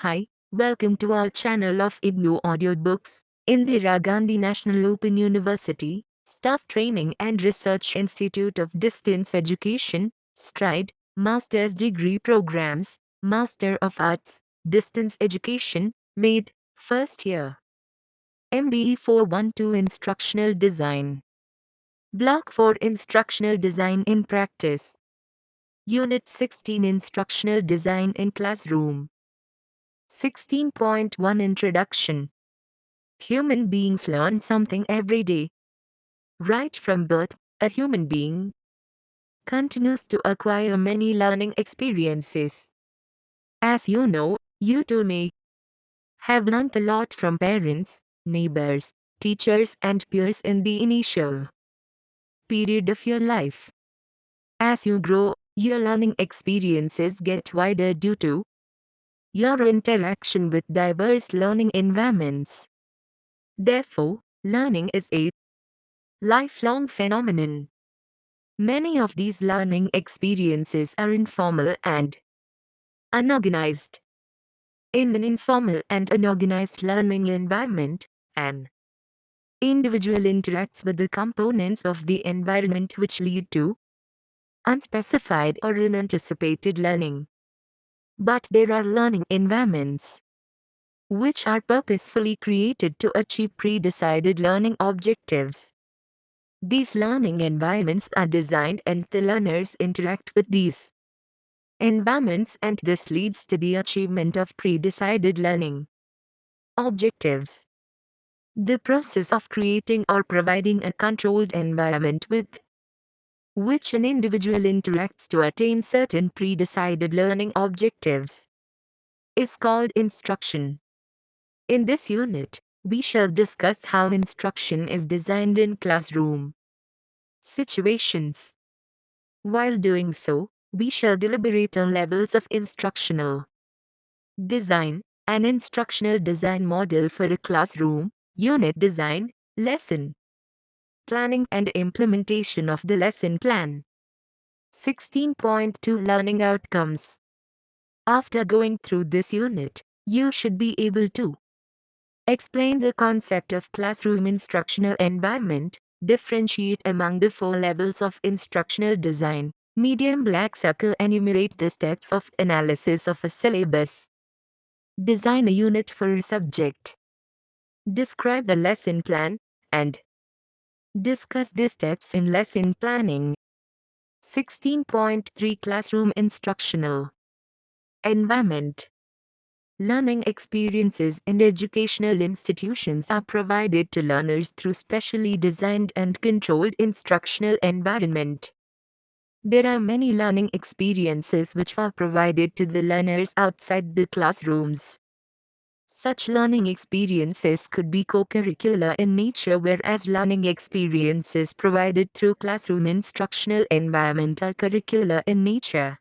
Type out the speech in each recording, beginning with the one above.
Hi, welcome to our channel of IGNOU audiobooks. Indira Gandhi National Open University, Staff Training and Research Institute of Distance Education, STRIDE, Master's Degree Programs, Master of Arts, Distance Education, MADE, First Year. MDE 412 Instructional Design. Block-4 Instructional Design in Practice. Unit-16 Instructional Design in Classroom. 16.1 Introduction. Human beings learn something every day. Right from birth, a human being continues to acquire many learning experiences. As you know, you too may have learned a lot from parents, neighbors, teachers, and peers in the initial period of your life. As you grow, your learning experiences get wider due to your interaction with diverse learning environments. Therefore, learning is a lifelong phenomenon. Many of these learning experiences are informal and unorganized. In an informal and unorganized learning environment, an individual interacts with the components of the environment which lead to unspecified or unanticipated learning. But there are learning environments which are purposefully created to achieve pre-decided learning objectives. These learning environments are designed and the learners interact with these environments, and this leads to the achievement of pre-decided learning objectives. The process of creating or providing a controlled environment with which an individual interacts to attain certain pre-decided learning objectives is called instruction. In this unit, we shall discuss how instruction is designed in classroom situations. While doing so, we shall deliberate on levels of instructional design, an instructional design model for a classroom, unit design, lesson planning and implementation of the lesson plan. 16.2 Learning Outcomes. After going through this unit, you should be able to explain the concept of classroom instructional environment, differentiate among the four levels of instructional design, medium black circle enumerate the steps of analysis of a syllabus, design a unit for a subject, describe the lesson plan, and discuss the steps in lesson planning. 16.3 Classroom Instructional Environment. Learning experiences in educational institutions are provided to learners through specially designed and controlled instructional environment. There are many learning experiences which are provided to the learners outside the classrooms. Such learning experiences could be co-curricular in nature, whereas learning experiences provided through classroom instructional environment are curricular in nature.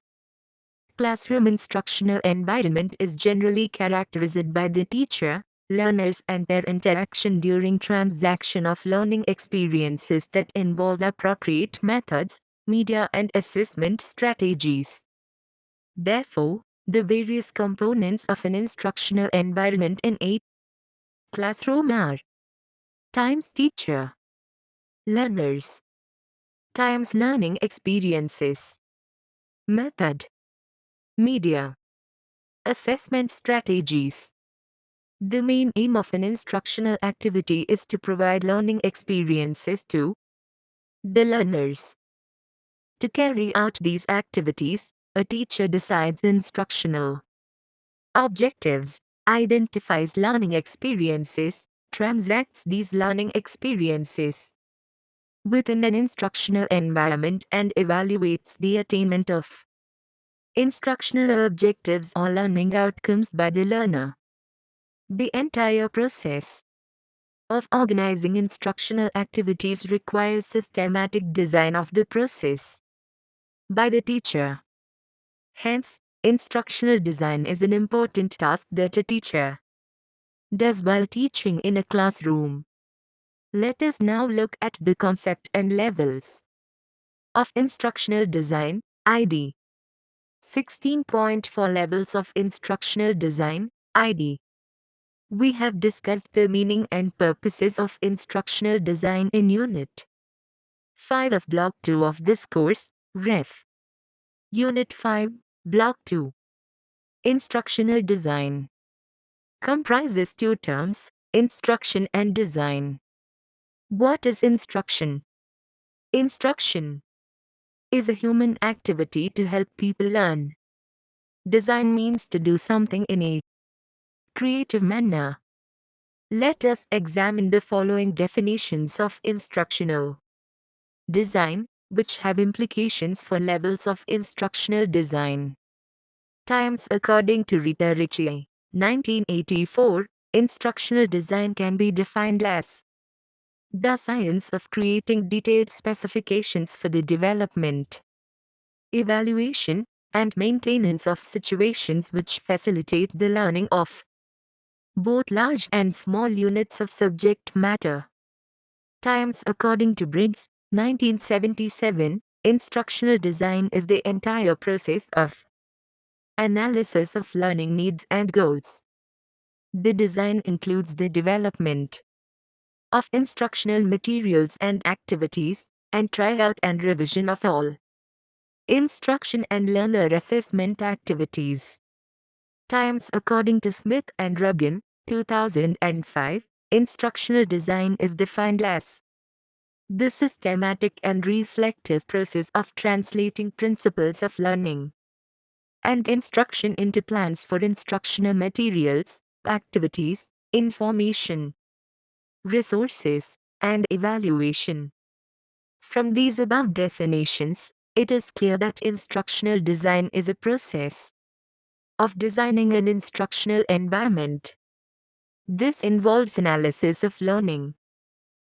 Classroom instructional environment is generally characterized by the teacher, learners and their interaction during transaction of learning experiences that involve appropriate methods, media and assessment strategies. Therefore, the various components of an instructional environment in a classroom are times teacher, learners, times learning experiences, method, media, assessment strategies. The main aim of an instructional activity is to provide learning experiences to the learners. To carry out these activities, a teacher decides instructional objectives, identifies learning experiences, transacts these learning experiences within an instructional environment, and evaluates the attainment of instructional objectives or learning outcomes by the learner. The entire process of organizing instructional activities requires systematic design of the process by the teacher. Hence, instructional design is an important task that a teacher does while teaching in a classroom. Let us now look at the concept and levels of instructional design, ID. 16.4 Levels of instructional design. ID. We have discussed the meaning and purposes of instructional design in Unit 5 of Block 2 of this course, Ref. Unit 5, Block 2. Instructional design comprises two terms, instruction and design. What is instruction? Instruction is a human activity to help people learn. Design means to do something in a creative manner. Let us examine the following definitions of instructional design, which have implications for levels of instructional design. Times according to Rita Ricci, 1984, instructional design can be defined as the science of creating detailed specifications for the development, evaluation, and maintenance of situations which facilitate the learning of both large and small units of subject matter. Times according to Briggs, 1977, instructional design is the entire process of analysis of learning needs and goals. The design includes the development of instructional materials and activities, and tryout and revision of all instruction and learner assessment activities. Times according to Smith and Rubin, 2005, instructional design is defined as the systematic and reflective process of translating principles of learning and instruction into plans for instructional materials, activities, information, resources, and evaluation. From these above definitions, it is clear that instructional design is a process of designing an instructional environment. This involves analysis of learning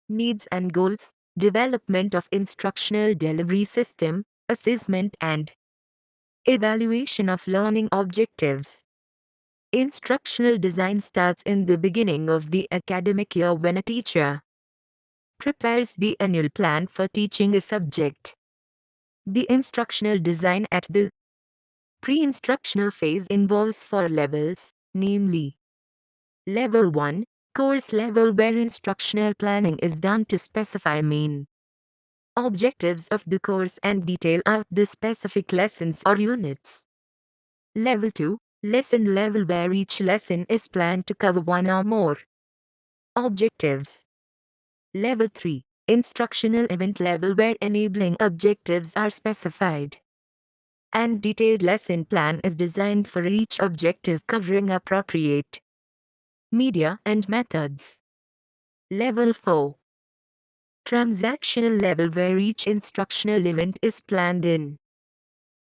needs and goals, development of instructional delivery system, assessment and evaluation of learning objectives. Instructional design starts in the beginning of the academic year when a teacher prepares the annual plan for teaching a subject. The instructional design at the pre-instructional phase involves four levels, namely Level 1, course level, where instructional planning is done to specify main objectives of the course and detail out the specific lessons or units. Level 2, lesson level, where each lesson is planned to cover one or more objectives. Level 3, instructional event level, where enabling objectives are specified and detailed lesson plan is designed for each objective, covering appropriate media and methods. Level 4, transactional level, where each instructional event is planned in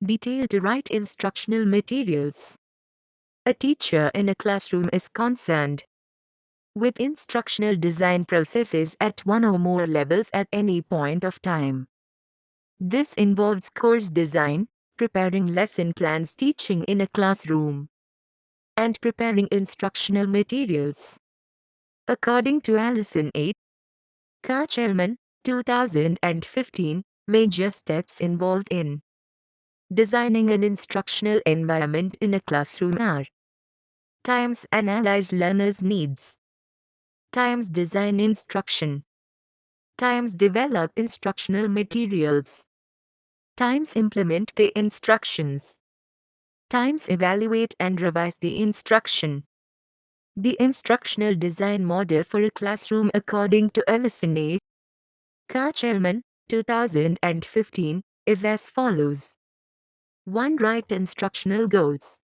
detail to write instructional materials. A teacher in a classroom is concerned with instructional design processes at one or more levels at any point of time. This involves course design, preparing lesson plans, teaching in a classroom, and preparing instructional materials. According to Allison 8, Chairman, 2015, major steps involved in designing an instructional environment in a classroom are times analyze learners' needs, times design instruction, times develop instructional materials, times implement the instructions, times evaluate and revise the instruction. The instructional design model for a classroom according to Allison A. Chairman, 2015, is as follows. 1. Write instructional goals.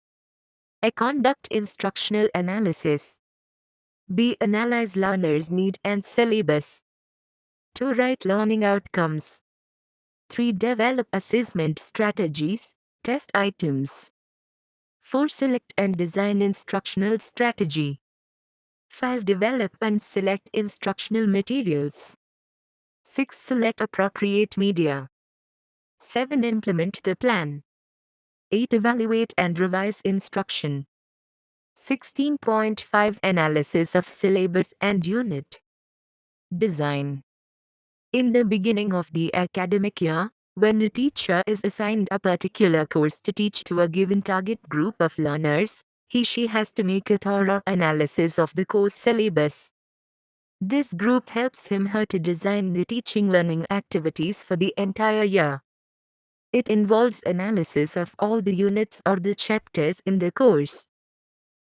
A. Conduct instructional analysis. B. Analyze learners' need and syllabus. 2. Write learning outcomes. 3. Develop assessment strategies, test items. 4. Select and design instructional strategy. 5. Develop and select instructional materials. 6. Select appropriate media. 7. Implement the plan. 8. Evaluate and revise instruction. 16.5 Analysis of syllabus and unit design. In the beginning of the academic year, when a teacher is assigned a particular course to teach to a given target group of learners, He/she has to make a thorough analysis of the course syllabus. This group helps him/her to design the teaching learning activities for the entire year. It involves analysis of all the units or the chapters in the course.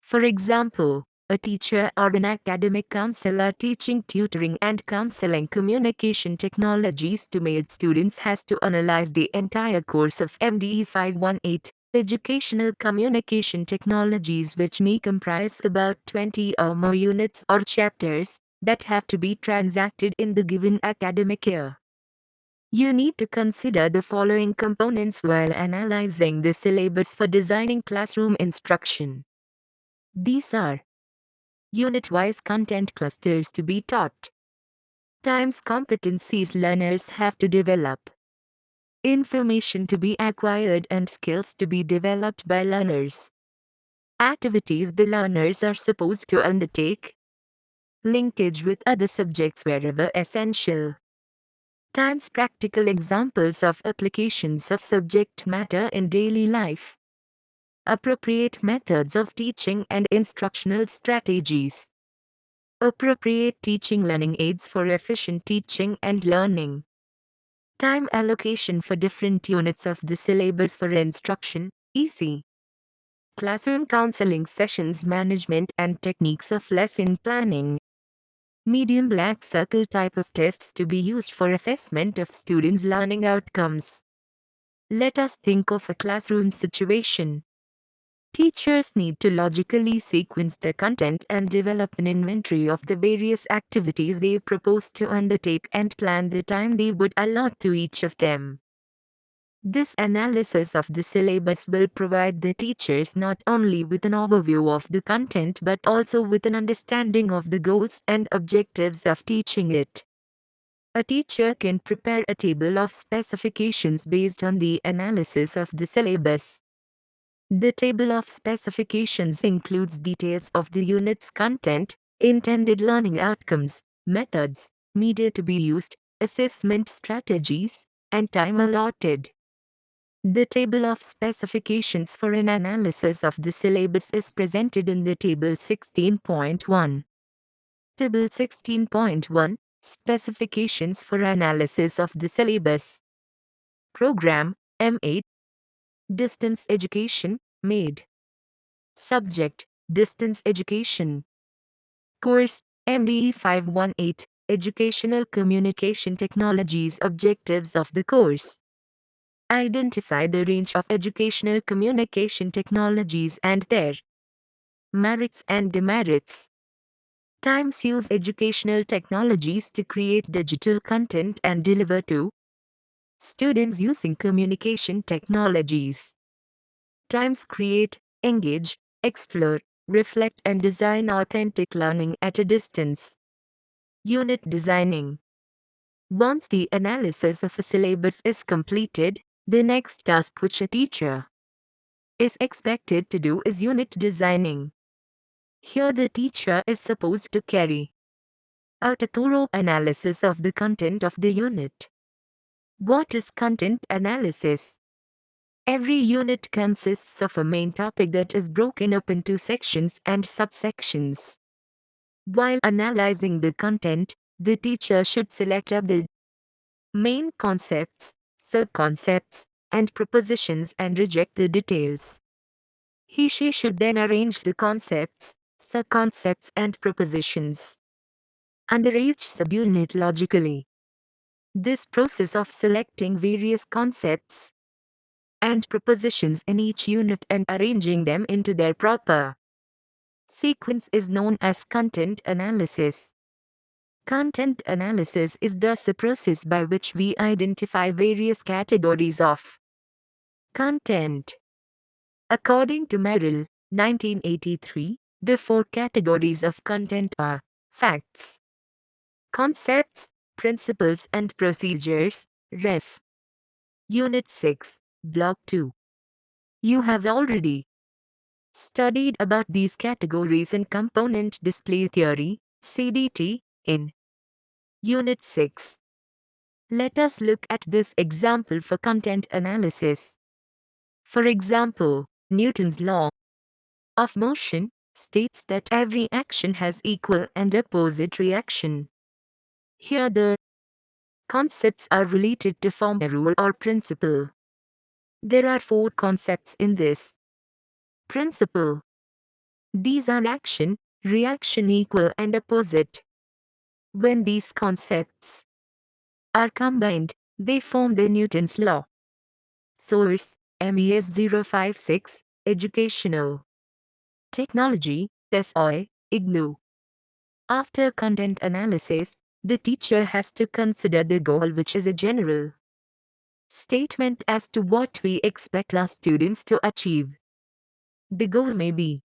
For example, a teacher or an academic counselor teaching tutoring and counseling communication technologies to male students has to analyze the entire course of MDE 518, educational communication technologies, which may comprise about 20 or more units or chapters that have to be transacted in the given academic year. You need to consider the following components while analyzing the syllabus for designing classroom instruction. These are unit-wise content clusters to be taught, times competencies learners have to develop, information to be acquired and skills to be developed by learners, activities the learners are supposed to undertake, linkage with other subjects wherever essential, times practical examples of applications of subject matter in daily life, appropriate methods of teaching and instructional strategies, appropriate teaching learning aids for efficient teaching and learning, time allocation for different units of the syllabus for instruction, EC, classroom counseling sessions management and techniques of lesson planning, medium black circle type of tests to be used for assessment of students' learning outcomes. Let us think of a classroom situation. Teachers need to logically sequence the content and develop an inventory of the various activities they propose to undertake and plan the time they would allot to each of them. This analysis of the syllabus will provide the teachers not only with an overview of the content but also with an understanding of the goals and objectives of teaching it. A teacher can prepare a table of specifications based on the analysis of the syllabus. The table of specifications includes details of the unit's content, intended learning outcomes, methods, media to be used, assessment strategies, and time allotted. The table of specifications for an analysis of the syllabus is presented in the Table 16.1. Table 16.1 Specifications for analysis of the syllabus. Program M8. Distance education, MADE. Subject, distance education. Course, MDE 518, Educational Communication Technologies. Objectives of the course. Identify the range of educational communication technologies and their merits and demerits. Times use educational technologies to create digital content and deliver to students using communication technologies. Times create, engage, explore, reflect and design authentic learning at a distance. Unit designing. Once the analysis of a syllabus is completed, the next task which a teacher is expected to do is unit designing. Here the teacher is supposed to carry out a thorough analysis of the content of the unit. What is content analysis? Every unit consists of a main topic that is broken up into sections and subsections. While analyzing the content, the teacher should select up the main concepts, sub-concepts, and propositions and reject the details. He/she should then arrange the concepts, sub-concepts and propositions under each subunit logically. This process of selecting various concepts and propositions in each unit and arranging them into their proper sequence is known as content analysis. Content analysis is thus a process by which we identify various categories of content. According to Merrill, 1983, the four categories of content are facts, concepts, principles and procedures, Ref. Unit 6, Block 2. You have already studied about these categories in Component Display Theory, CDT, in Unit 6. Let us look at this example for content analysis. For example, Newton's law. of motion states that every action has equal and opposite reaction. Here the concepts are related to form a rule or principle. There are 4 concepts in this principle. These are action, reaction, equal and opposite. When these concepts are combined, they form the Newton's law. Source: MES 056, Educational Technology, SOE, IGNOU. After content analysis, the teacher has to consider the goal, which is a general statement as to what we expect our students to achieve. The goal may be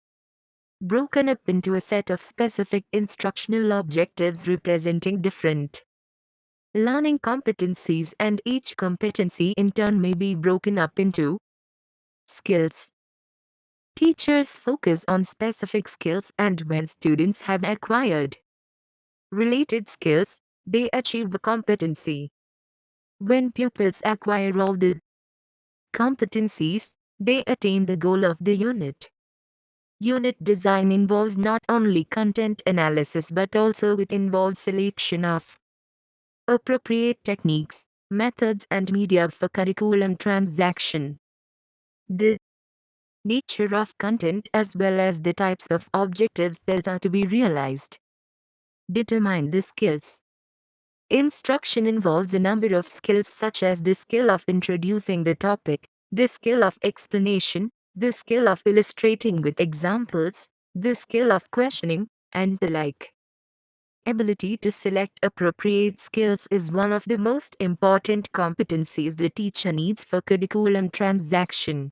broken up into a set of specific instructional objectives representing different learning competencies, and each competency in turn may be broken up into skills. Teachers focus on specific skills, and when students have acquired related skills, they achieve the competency. When pupils acquire all the competencies, they attain the goal of the unit. Unit design involves not only content analysis but also it involves selection of appropriate techniques, methods and media for curriculum transaction. The nature of content as well as the types of objectives that are to be realized determine the skills. Instruction involves a number of skills such as the skill of introducing the topic, the skill of explanation, the skill of illustrating with examples, the skill of questioning, and the like. Ability to select appropriate skills is one of the most important competencies the teacher needs for curriculum transaction.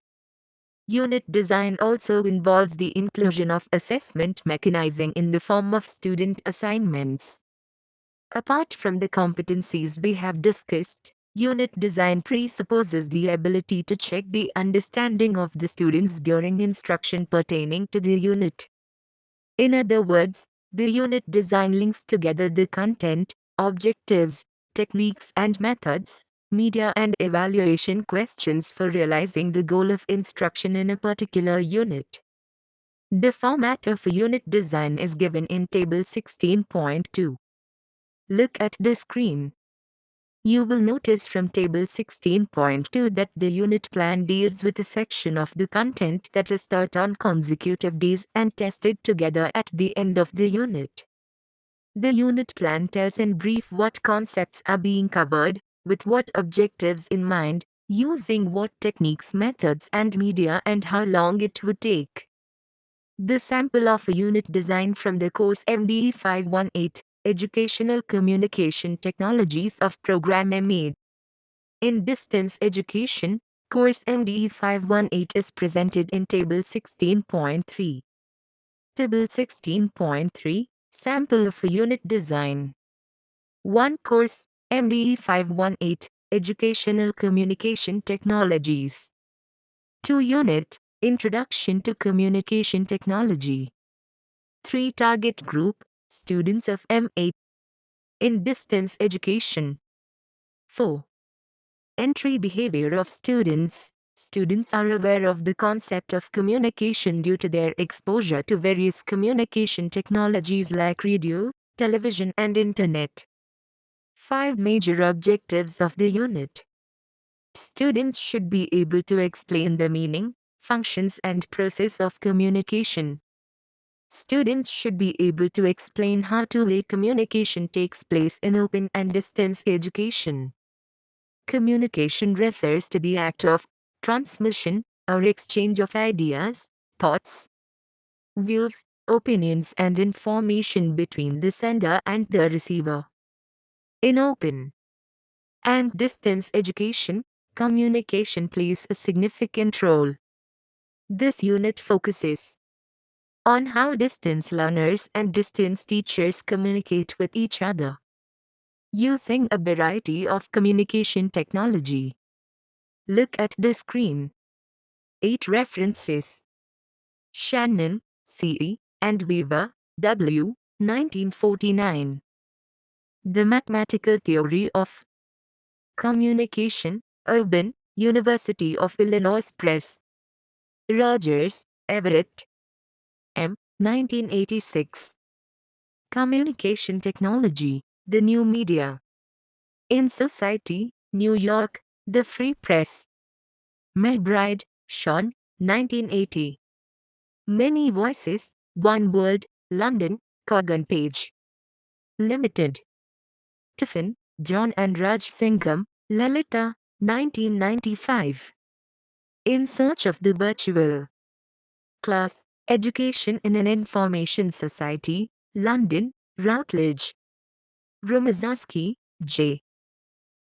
Unit design also involves the inclusion of assessment mechanism in the form of student assignments. Apart from the competencies we have discussed, unit design presupposes the ability to check the understanding of the students during instruction pertaining to the unit. In other words, the unit design links together the content, objectives, techniques and methods, media and evaluation questions for realizing the goal of instruction in a particular unit. The format of a unit design is given in Table 16.2. Look at the screen. You will notice from Table 16.2 that the unit plan deals with a section of the content that is taught on consecutive days and tested together at the end of the unit. The unit plan tells in brief what concepts are being covered, with what objectives in mind, using what techniques, methods and media, and how long it would take. The sample of a unit design from the course MDE 518, Educational Communication Technologies of Program MA. In Distance Education, course MDE 518 is presented in Table 16.3. Table 16.3, Sample of a Unit Design. 1 Course, MDE 518, Educational Communication Technologies. 2 Unit, Introduction to Communication Technology. 3 Target Group, Students of MA in Distance Education. 4. Entry behavior of students. Students are aware of the concept of communication due to their exposure to various communication technologies like radio, television and internet. 5 major objectives of the unit. Students should be able to explain the meaning, functions and process of communication. Students should be able to explain how two-way communication takes place in open and distance education. Communication refers to the act of transmission or exchange of ideas, thoughts, views, opinions and information between the sender and the receiver. In open and distance education, communication plays a significant role. This unit focuses on how distance learners and distance teachers communicate with each other using a variety of communication technology. Look at the screen. 8 references. Shannon, C.E., and Weaver, W., 1949. The Mathematical Theory of Communication, Urban, University of Illinois Press. Rogers, Everett. M. 1986. Communication Technology, the New Media. In Society, New York, The Free Press. McBride, Sean, 1980. Many Voices, One World, London, Kogan Page. Limited. Tiffin, John and Raj Singham, Lalita, 1995. In Search of the Virtual. Class, Education in an Information Society, London, Routledge. Rumazowski, J.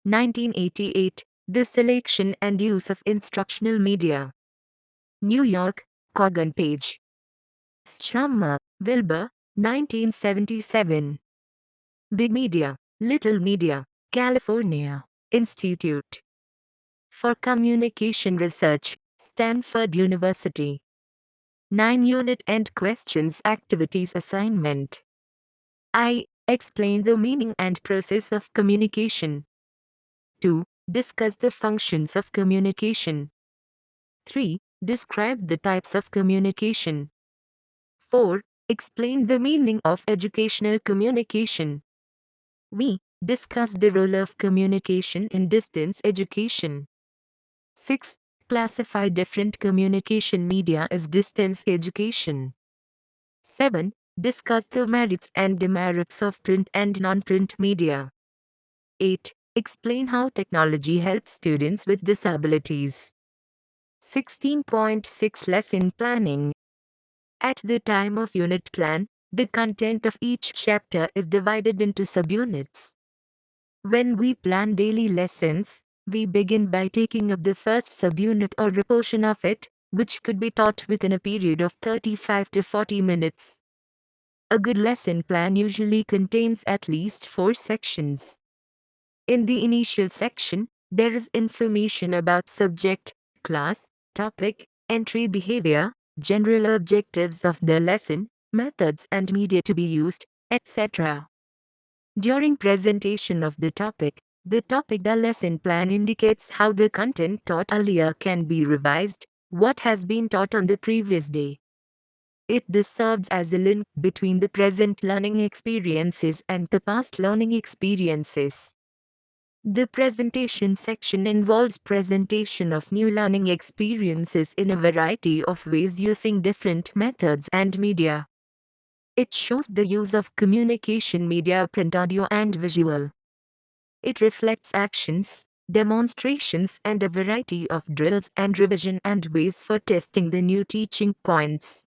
1988, The Selection and Use of Instructional Media. New York, Kogan Page. Strummer, Wilbur, 1977. Big Media, Little Media, California, Institute for Communication Research, Stanford University. 9-unit End Questions Activities Assignment. I. Explain the meaning and process of communication. 2. Discuss the functions of communication. 3. Describe the types of communication. 4. Explain the meaning of educational communication. We discuss the role of communication in distance education. 6. Classify different communication media as distance education. 7. Discuss the merits and demerits of print and non-print media. 8. Explain how technology helps students with disabilities. 16.6 Lesson Planning. At the time of unit plan, the content of each chapter is divided into subunits. When we plan daily lessons, we begin by taking up the first subunit or a portion of it, which could be taught within a period of 35 to 40 minutes. A good lesson plan usually contains at least 4 sections. In the initial section, there is information about subject, class, topic, entry behavior, general objectives of the lesson, methods and media to be used, etc. During presentation of the topic, the lesson plan indicates how the content taught earlier can be revised, what has been taught on the previous day. This serves as a link between the present learning experiences and the past learning experiences. The presentation section involves presentation of new learning experiences in a variety of ways using different methods and media. It shows the use of communication media, print, audio and visual. It reflects actions, demonstrations and a variety of drills and revision and ways for testing the new teaching points.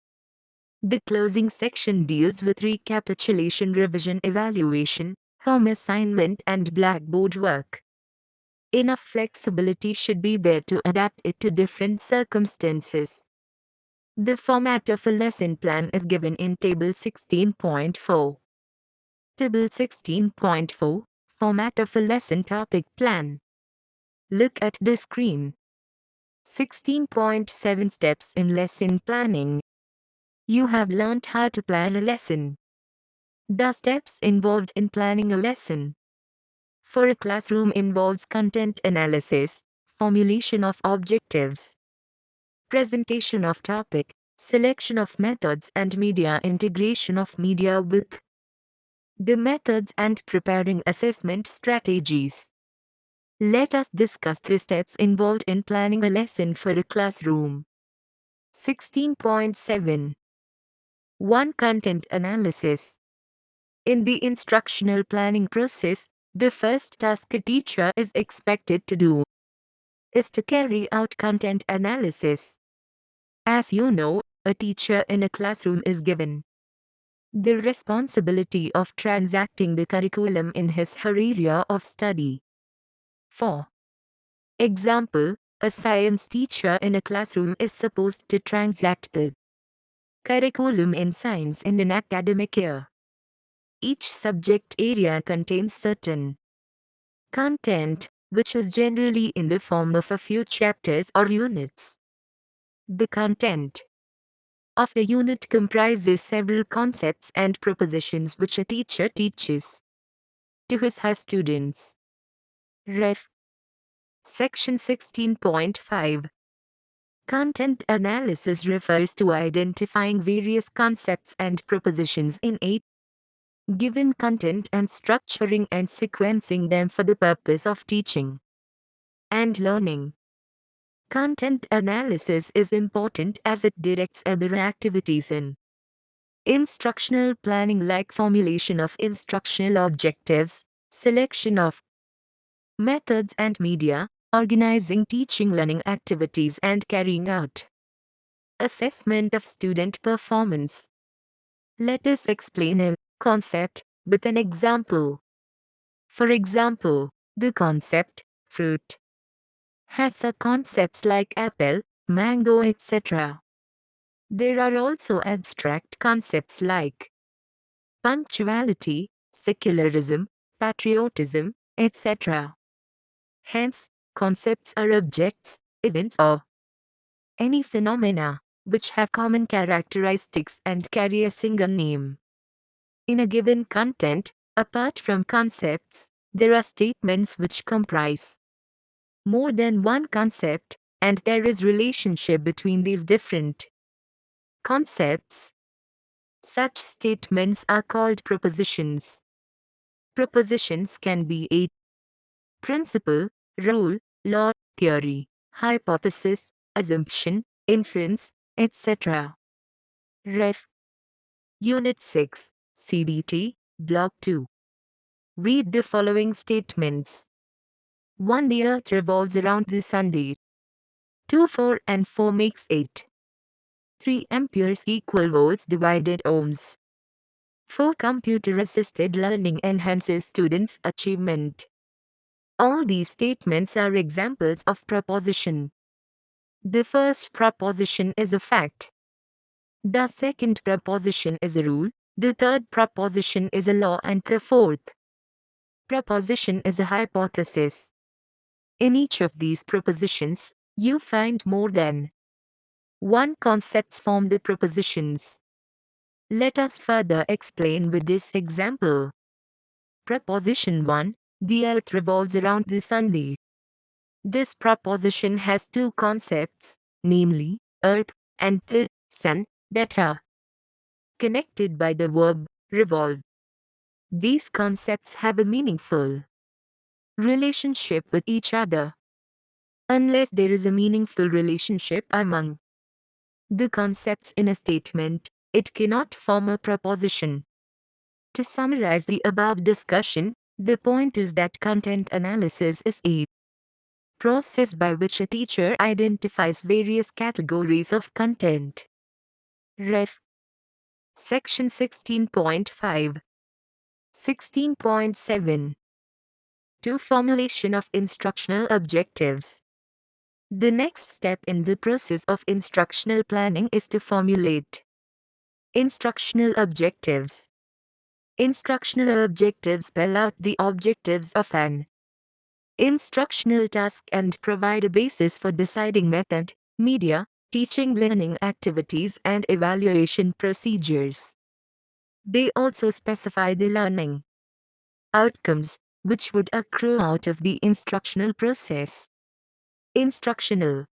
The closing section deals with recapitulation, revision, evaluation, home assignment and blackboard work. Enough flexibility should be there to adapt it to different circumstances. The format of a lesson plan is given in Table 16.4. Table 16.4, Format of a lesson topic plan. Look at the screen. 16.7 Steps in lesson planning. You have learned how to plan a lesson. The steps involved in planning a lesson for a classroom involves content analysis, formulation of objectives, presentation of topic, selection of methods and media, integration of media with the methods and preparing assessment strategies. Let us discuss the steps involved in planning a lesson for a classroom. 16.7. 1. Content analysis. In the instructional planning process, the first task a teacher is expected to do is to carry out content analysis. As you know, a teacher in a classroom is given the responsibility of transacting the curriculum in his/her area of study. For example, a science teacher in a classroom is supposed to transact the curriculum in science in an academic year. Each subject area contains certain content, which is generally in the form of a few chapters or units. The content of a unit comprises several concepts and propositions which a teacher teaches to his/her students. Ref. Section 16.5. Content analysis refers to identifying various concepts and propositions in a given content and structuring and sequencing them for the purpose of teaching and learning. Content analysis is important as it directs other activities in instructional planning like formulation of instructional objectives, selection of methods and media, organizing teaching learning activities and carrying out assessment of student performance. Let us explain a concept with an example. For example, the concept fruit has concepts like apple, mango, etc. There are also abstract concepts like punctuality, secularism, patriotism, etc. Hence, concepts are objects, events, or any phenomena which have common characteristics and carry a single name. In a given content, apart from concepts, there are statements which comprise more than one concept, and there is relationship between these different concepts. Such statements are called propositions. Propositions can be a principle, rule, law, theory, hypothesis, assumption, inference, etc. Ref. Unit 6, CDT, Block 2. Read the following statements. 1. The earth revolves around the sun. 2, 4 and 4 makes 8. 3 amperes equal volts divided ohms. 4 computer-assisted learning enhances students' achievement. All these statements are examples of proposition. The first proposition is a fact. The second proposition is a rule. The third proposition is a law, and the fourth proposition is a hypothesis. In each of these propositions, you find more than one concepts form the propositions. Let us further explain with this example. Proposition 1. The earth revolves around the sun. This proposition has two concepts, namely, earth and the sun, that are connected by the verb revolve. These concepts have a meaningful relationship with each other. Unless there is a meaningful relationship among the concepts in a statement, it cannot form a proposition. To summarize the above discussion, the point is that content analysis is a process by which a teacher identifies various categories of content. Ref. Section 16.5. 16.7. 2. Formulation of instructional objectives. The next step in the process of instructional planning is to formulate instructional objectives. Instructional objectives spell out the objectives of an instructional task and provide a basis for deciding method, media, teaching learning activities and evaluation procedures. They also specify the learning outcomes which would accrue out of the instructional process. Instructional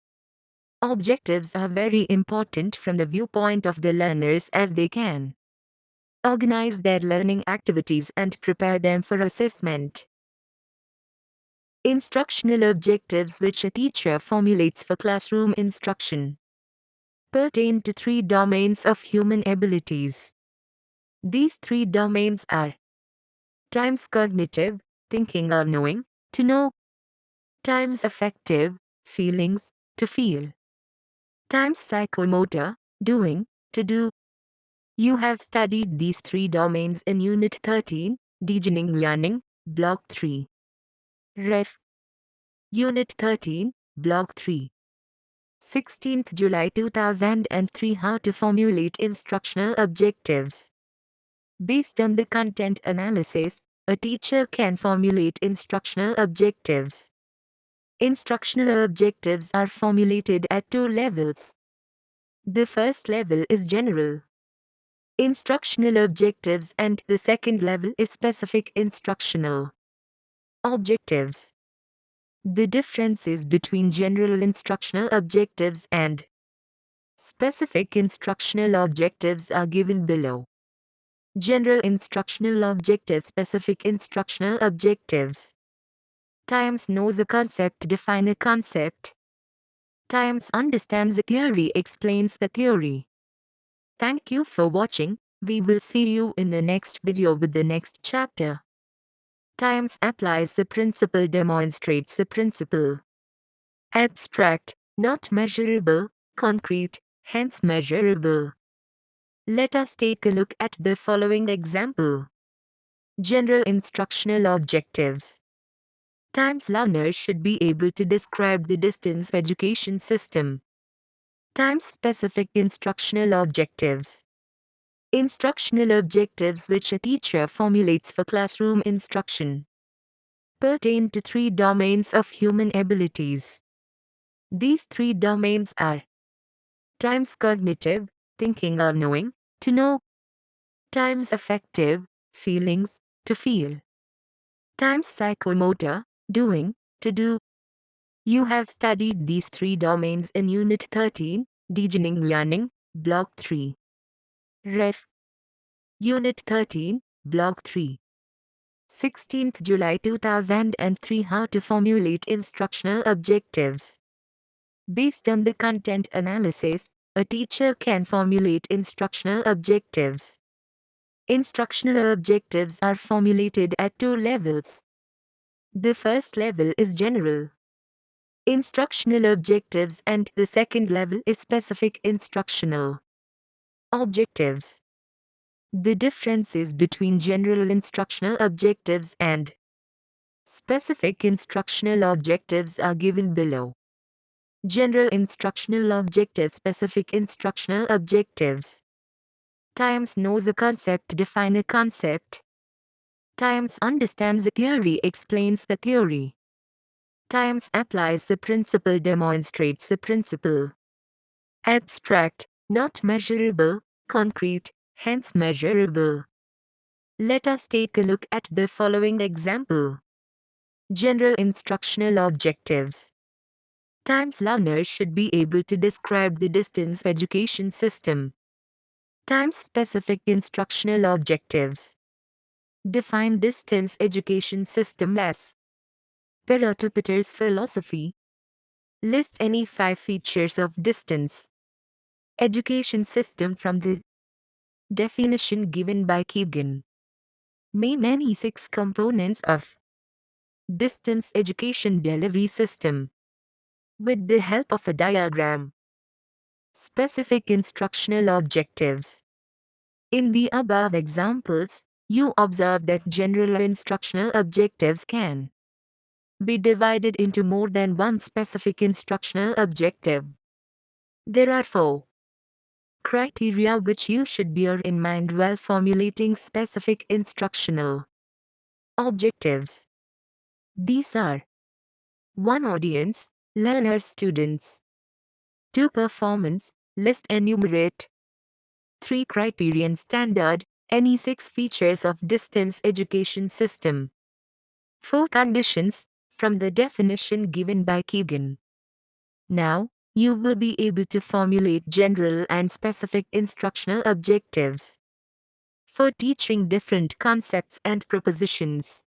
objectives are very important from the viewpoint of the learners as they can organize their learning activities and prepare them for assessment. Instructional objectives which a teacher formulates for classroom instruction pertain to three domains of human abilities. These three domains are times cognitive, thinking or knowing, to know; times affective, feelings, to feel; times psychomotor, doing, to do. You have studied these three domains in Unit 13, Teaching Learning, Block 3. Ref. Unit 13, Block 3. 16th July 2003. How to formulate instructional objectives. Based on the content analysis, a teacher can formulate instructional objectives. Instructional objectives are formulated at two levels. The first level is general instructional objectives and the second level is specific instructional objectives. The differences between general instructional objectives and specific instructional objectives are given below. General instructional objectives, specific instructional objectives. Times knows a concept, define a concept. Times understands a theory, explains the theory. Thank you for watching. We will see you in the next video with the next chapter. Times applies the principle, demonstrates the principle. Abstract, not measurable, concrete, hence measurable. Let us take a look at the following example. General instructional objectives. Times learners should be able to describe the distance education system. Times specific instructional objectives. Instructional objectives which a teacher formulates for classroom instruction pertain to three domains of human abilities. These three domains are times cognitive, thinking or knowing, to know. Times affective, feelings, to feel. Times psychomotor, doing, to do. You have studied these three domains in Unit 13, Deepening Learning, Block 3. Ref. Unit 13, Block 3. 16th July 2003. How to formulate instructional objectives. Based on the content analysis, a teacher can formulate instructional objectives. Instructional objectives are formulated at two levels. The first level is general instructional objectives and the second level is specific instructional objectives. The differences between general instructional objectives and specific instructional objectives are given below. General instructional objectives, specific instructional objectives. Times knows a concept, define a concept. Times understands a theory, explains the theory. Times applies the principle, demonstrates the principle. Abstract, not measurable, concrete, hence measurable. Let us take a look at the following example. General instructional objectives. Times learners should be able to describe the distance education system. Times specific instructional objectives. Define distance education system as per Peter's philosophy. List any 5 features of distance education system from the definition given by Keegan. Name any 6 components of distance education delivery system with the help of a diagram. Specific instructional objectives. In the above examples, you observe that general instructional objectives can be divided into more than one specific instructional objective. There are 4 criteria which you should bear in mind while formulating specific instructional objectives. These are 1. Audience, learners, students. 2. Performance, list, enumerate. 3. Criterion, standard, any 6 features of distance education system. 4. Conditions, from the definition given by Keegan. Now, you will be able to formulate general and specific instructional objectives for teaching different concepts and propositions.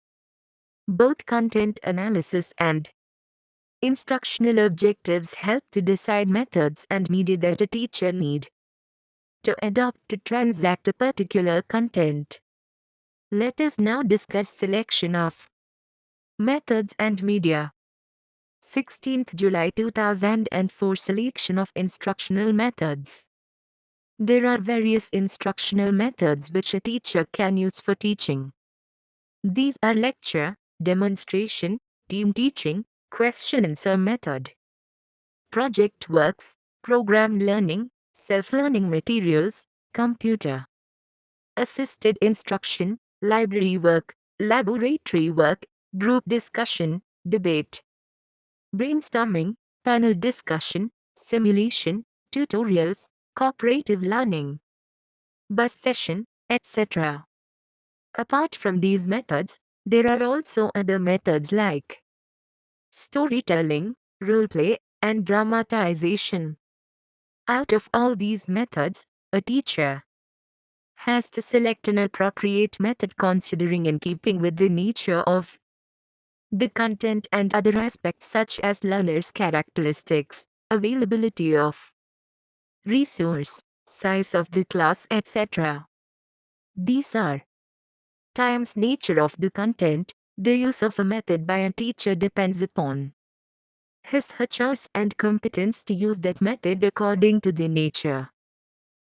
Both content analysis and instructional objectives help to decide methods and media that a teacher need to adopt to transact a particular content. Let us now discuss selection of methods and media. 16th July 2004. Selection of instructional methods. There are various instructional methods which a teacher can use for teaching. These are lecture, demonstration, team teaching, question answer method, project works, program learning, self-learning materials, computer assisted instruction, library work, laboratory work, group discussion, debate, brainstorming, panel discussion, simulation, tutorials, cooperative learning, bus session, etc. Apart from these methods, there are also other methods like storytelling, role-play, and dramatization. Out of all these methods, a teacher has to select an appropriate method considering in keeping with the nature of the content and other aspects such as learners' characteristics, availability of resource, size of the class, etc. These are times nature of the content. The use of a method by a teacher depends upon his/her choice and competence to use that method according to the nature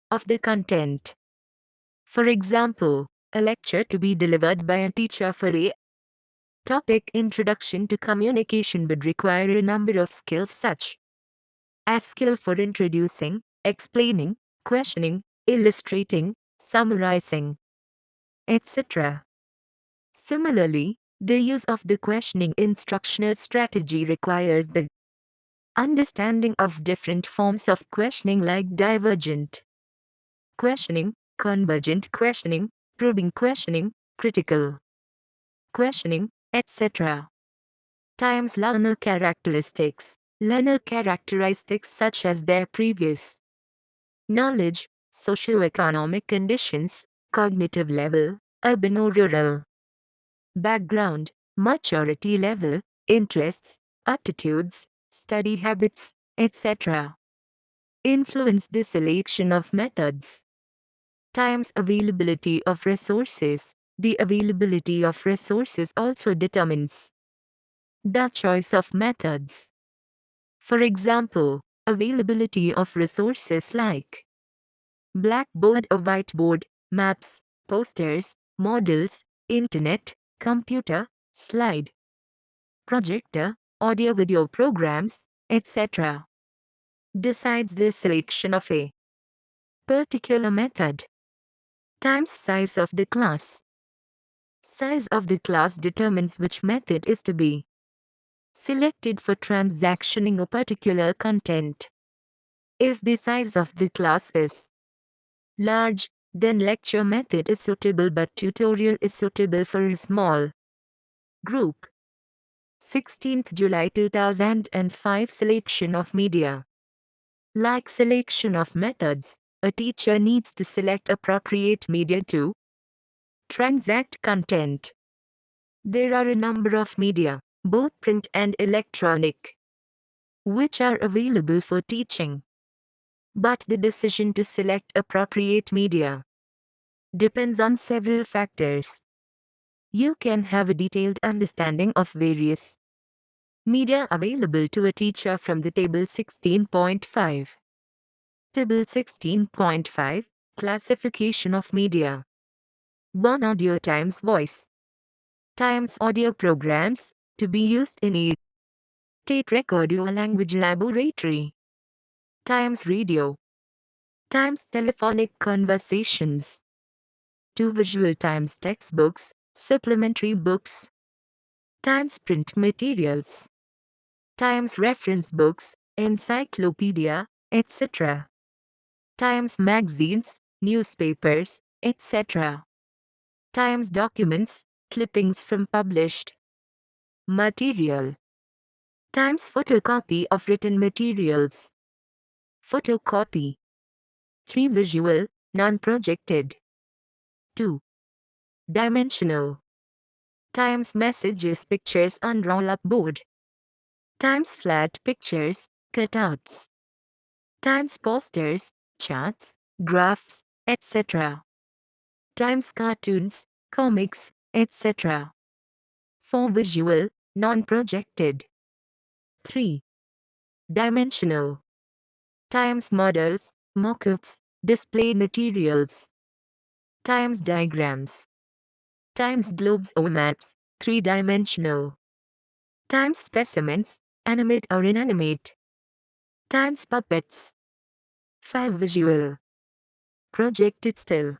of the content. For example, a lecture to be delivered by a teacher for a topic introduction to communication would require a number of skills such as skill for introducing, explaining, questioning, illustrating, summarizing, etc. Similarly, the use of the questioning instructional strategy requires the understanding of different forms of questioning like divergent questioning, convergent questioning, probing questioning, critical questioning, etc. Times learner characteristics. Learner characteristics such as their previous knowledge, socioeconomic conditions, cognitive level, urban or rural background, maturity level, interests, aptitudes, study habits, etc. influence the selection of methods. Times availability of resources. The availability of resources also determines the choice of methods. For example, availability of resources like blackboard or whiteboard, maps, posters, models, internet, computer, slide, projector, audio-video programs, etc. decides the selection of a particular method. Times size of the class. Size of the class determines which method is to be selected for transactioning a particular content. If the size of the class is large, then lecture method is suitable but tutorial is suitable for a small group. 16th July 2005 Selection of media. Like selection of methods, a teacher needs to select appropriate media to transact content. There are a number of media, both print and electronic, which are available for teaching. But the decision to select appropriate media depends on several factors. You can have a detailed understanding of various media available to a teacher from the Table 16.5. Table 16.5 Classification of media. 1. Audio times voice times audio programs to be used in a tape record or language laboratory. Times radio times telephonic conversations. 2. Visual times textbooks, supplementary books times print materials times reference books, encyclopedia, etc. times magazines, newspapers, etc. times documents, clippings from published material times photocopy of written materials. Photocopy. 3. Visual, non-projected. 2. Dimensional times messages pictures on roll-up board times flat pictures, cutouts times posters, charts, graphs, etc. times cartoons, comics, etc. 4. Visual, non-projected. 3. Dimensional times models, mock-ups, display materials times diagrams times globes or maps, 3-dimensional times specimens, animate or inanimate times puppets. 5. Visual, projected still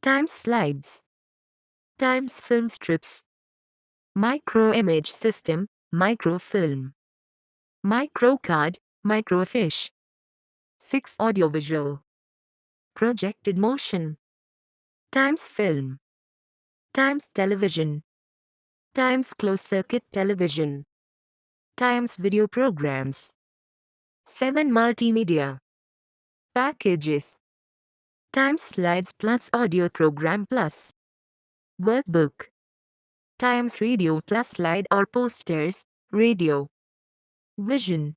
times slides times film strips. Micro-image system, microfilm, microcard, microfiche. 6. Audiovisual, projected motion times film times television times closed-circuit television times video programs. 7 multimedia packages times slides plus audio program plus workbook times radio plus slide or posters, radio, vision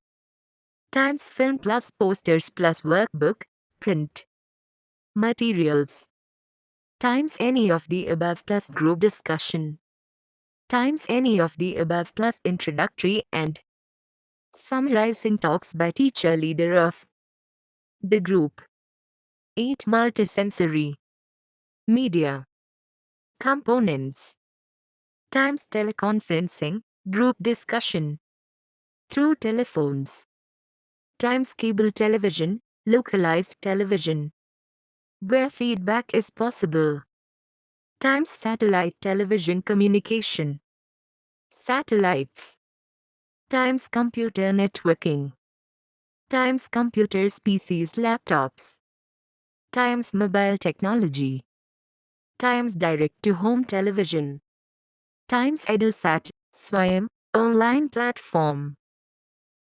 times film plus posters plus workbook, print, materials times any of the above plus group discussion times any of the above plus introductory and summarizing talks by teacher leader of the group. 8 multisensory media components times teleconferencing, group discussion through telephones times cable television, localized television where feedback is possible times satellite television communication satellites times computer networking times computers, PCs, laptops times mobile technology times direct-to-home television times EduSat, SWAYAM, online platform.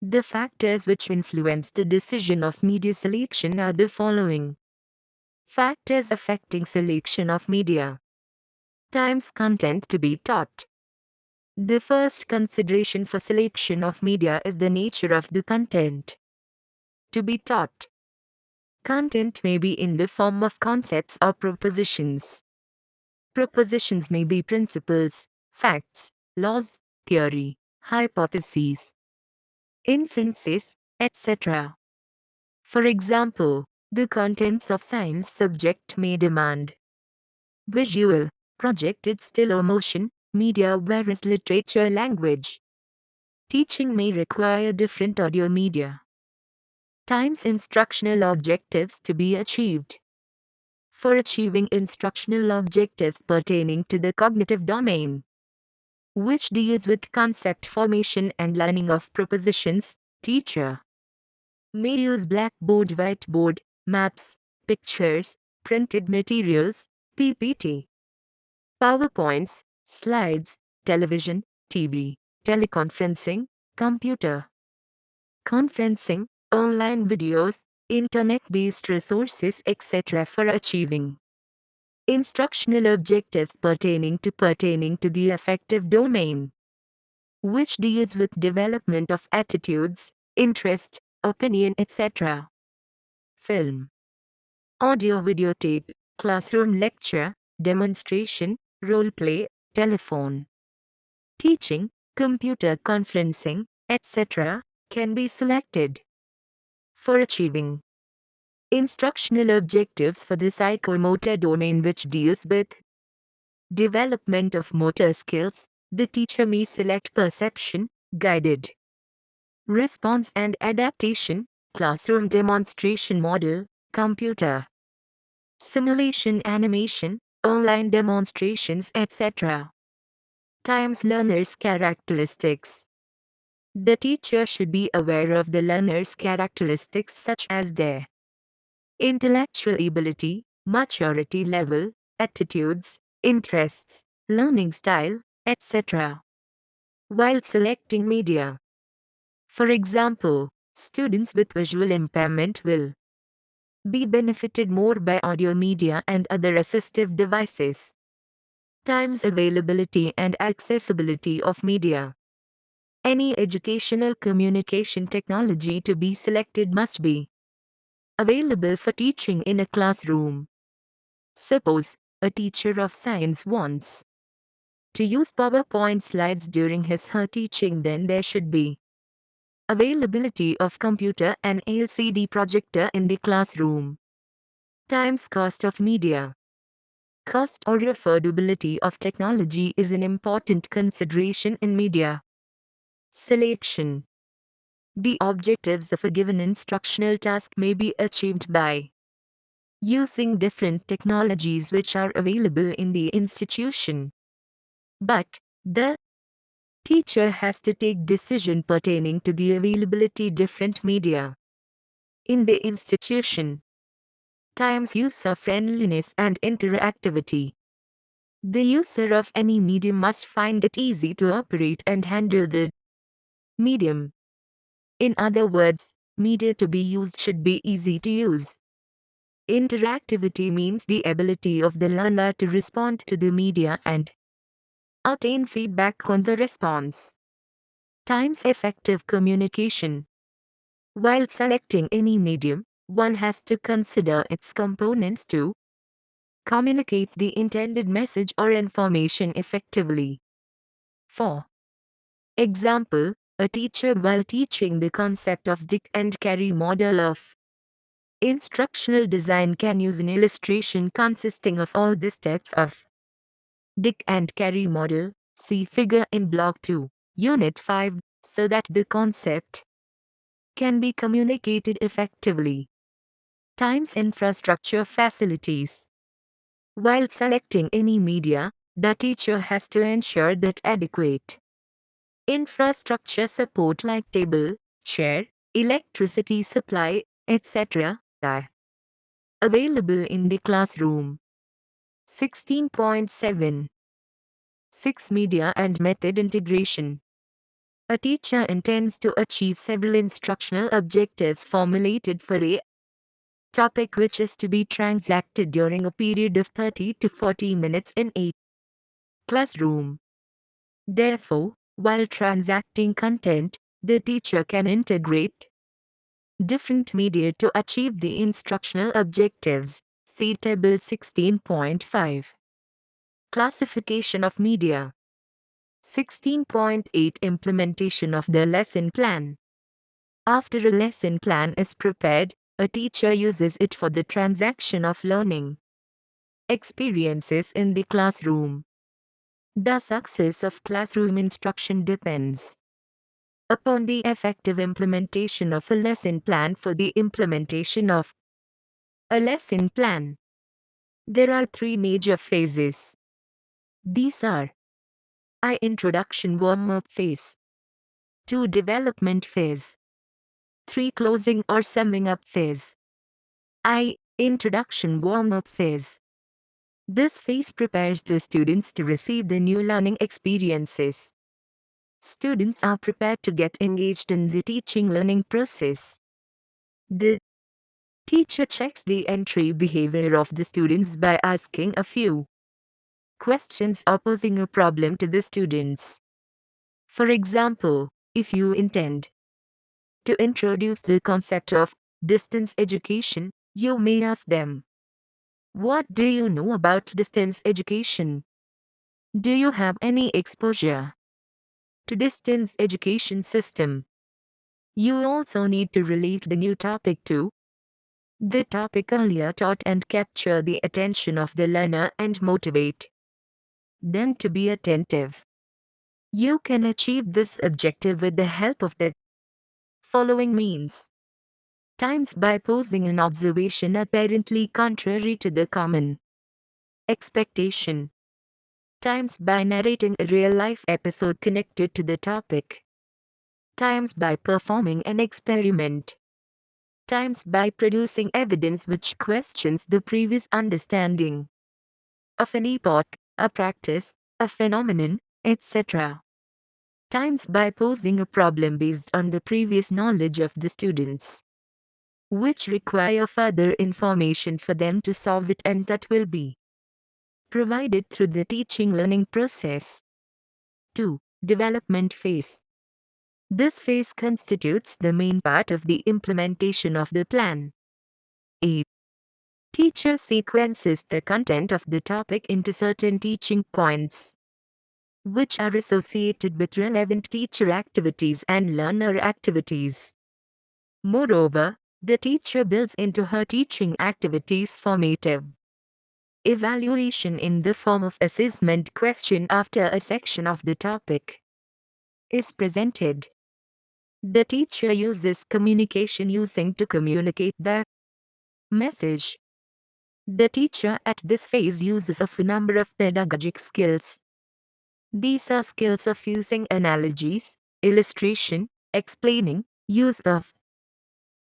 The factors which influence the decision of media selection are the following. Factors affecting selection of media. Times content to be taught. The first consideration for selection of media is the nature of the content to be taught. Content may be in the form of concepts or propositions. Propositions may be principles, facts, laws, theory, hypotheses, inferences, etc. For example, the contents of science subject may demand visual, projected still or motion, media, whereas literature language. Teaching may require different audio media. Times instructional objectives to be achieved. For achieving instructional objectives pertaining to the cognitive domain, which deals with concept formation and learning of propositions, teacher may use blackboard, whiteboard, maps, pictures, printed materials, PPT, PowerPoints, slides, television, TV, teleconferencing, computer conferencing, online videos, internet-based resources, etc. for achieving instructional objectives pertaining to the affective domain, which deals with development of attitudes, interest, opinion, etc. Film, audio videotape, classroom lecture, demonstration, role play, telephone, teaching, computer conferencing, etc. can be selected for achieving instructional objectives for the psychomotor domain, which deals with development of motor skills. The teacher may select perception, guided response and adaptation, classroom demonstration model, computer simulation, animation, online demonstrations, etc. Times learners' characteristics. The teacher should be aware of the learner's characteristics such as their intellectual ability, maturity level, attitudes, interests, learning style, etc. while selecting media. For example, students with visual impairment will be benefited more by audio media and other assistive devices. Times availability and accessibility of media. Any educational communication technology to be selected must be available for teaching in a classroom. Suppose a teacher of science wants to use PowerPoint slides during his/her teaching, then there should be availability of computer and LCD projector in the classroom. Times cost of media. Cost or affordability of technology is an important consideration in media selection. The objectives of a given instructional task may be achieved by using different technologies which are available in the institution. But the teacher has to take decision pertaining to the availability different media in the institution. Times user friendliness and interactivity. The user of any medium must find it easy to operate and handle the Medium. In other words, media to be used should be easy to use. Interactivity means the ability of the learner to respond to the media and obtain feedback on the response. Times effective communication. While selecting any medium, one has to consider its components to communicate the intended message or information effectively. For example, a teacher while teaching the concept of Dick and Carry model of instructional design can use an illustration consisting of all the steps of Dick and Carry model, see figure in Block 2, Unit 5, so that the concept can be communicated effectively. Times infrastructure facilities. While selecting any media, the teacher has to ensure that adequate infrastructure support like table, chair, electricity supply, etc. are available in the classroom. 16.7. 6. Media and method integration. A teacher intends to achieve several instructional objectives formulated for a topic which is to be transacted during a period of 30 to 40 minutes in a classroom. Therefore, while transacting content, the teacher can integrate different media to achieve the instructional objectives. See Table 16.5. Classification of media. 16.8. Implementation of the lesson plan. After a lesson plan is prepared, a teacher uses it for the transaction of learning experiences in the classroom. The success of classroom instruction depends upon the effective implementation of a lesson plan. For the implementation of a lesson plan, there are three major phases. These are I. Introduction warm-up phase, 2. Development phase, 3. Closing or summing up phase. I. Introduction warm-up phase. This phase prepares the students to receive the new learning experiences. Students are prepared to get engaged in the teaching learning process. The teacher checks the entry behavior of the students by asking a few questions or posing a problem to the students. For example, if you intend to introduce the concept of distance education, you may ask them, "What do you know about distance education? Do you have any exposure to distance education system?" You also need to relate the new topic to the topic earlier taught and capture the attention of the learner and motivate them to be attentive. You can achieve this objective with the help of the following means. Times by posing an observation apparently contrary to the common expectation. Times by narrating a real-life episode connected to the topic. Times by performing an experiment. Times by producing evidence which questions the previous understanding of an epoch, a practice, a phenomenon, etc. Times by posing a problem based on the previous knowledge of the students, which require further information for them to solve it, and that will be provided through the teaching learning process. 2. Development phase. This phase constitutes the main part of the implementation of the plan. A. Teacher sequences the content of the topic into certain teaching points, which are associated with relevant teacher activities and learner activities. Moreover, the teacher builds into her teaching activities formative evaluation in the form of assessment question after a section of the topic is presented. The teacher uses communication using to communicate the message. The teacher at this phase uses of a number of pedagogic skills. These are skills of using analogies, illustration, explaining, use of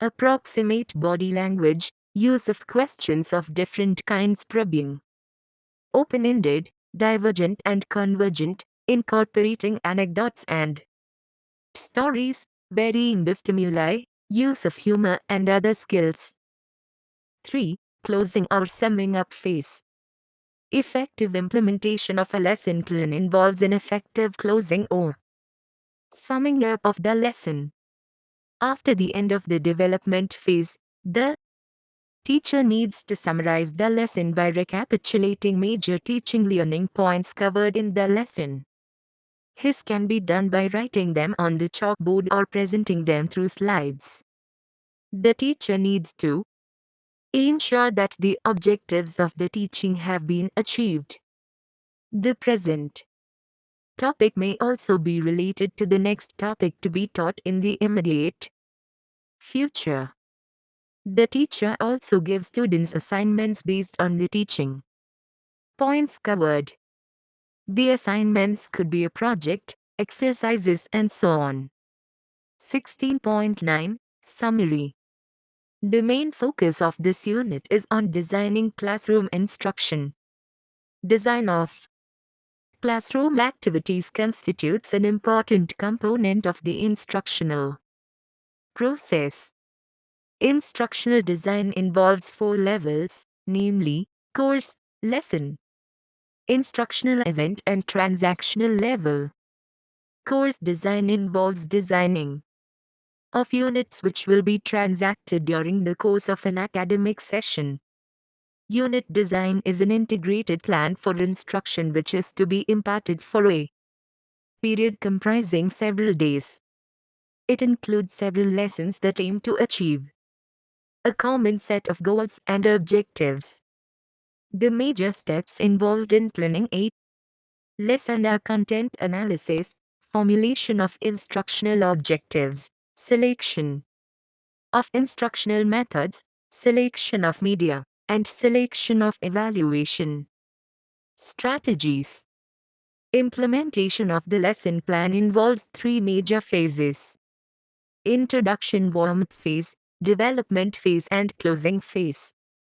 approximate body language, use of questions of different kinds, probing, open-ended, divergent and convergent, incorporating anecdotes and stories, varying the stimuli, use of humor and other skills. 3. Closing or summing up phase. Effective implementation of a lesson plan involves an effective closing or summing up of the lesson. After the end of the development phase, the teacher needs to summarize the lesson by recapitulating major teaching learning points covered in the lesson. This can be done by writing them on the chalkboard or presenting them through slides. The teacher needs to ensure that the objectives of the teaching have been achieved. The present topic may also be related to the next topic to be taught in the immediate future. The teacher also gives students assignments based on the teaching points covered. The assignments could be a project, exercises, and so on. 16.9 Summary. The main focus of this unit is on designing classroom instruction. Design of classroom activities constitutes an important component of the instructional process. Instructional design involves 4 levels, namely, course, lesson, instructional event, and transactional level. Course design involves designing of units which will be transacted during the course of an academic session. Unit design is an integrated plan for instruction which is to be imparted for a period comprising several days. It includes several lessons that aim to achieve a common set of goals and objectives. The major steps involved in planning a lesson are content analysis, formulation of instructional objectives, selection of instructional methods, selection of media, and selection of evaluation strategies. Implementation of the lesson plan involves 3 major phases: introduction warm-up phase, development phase, and closing phase.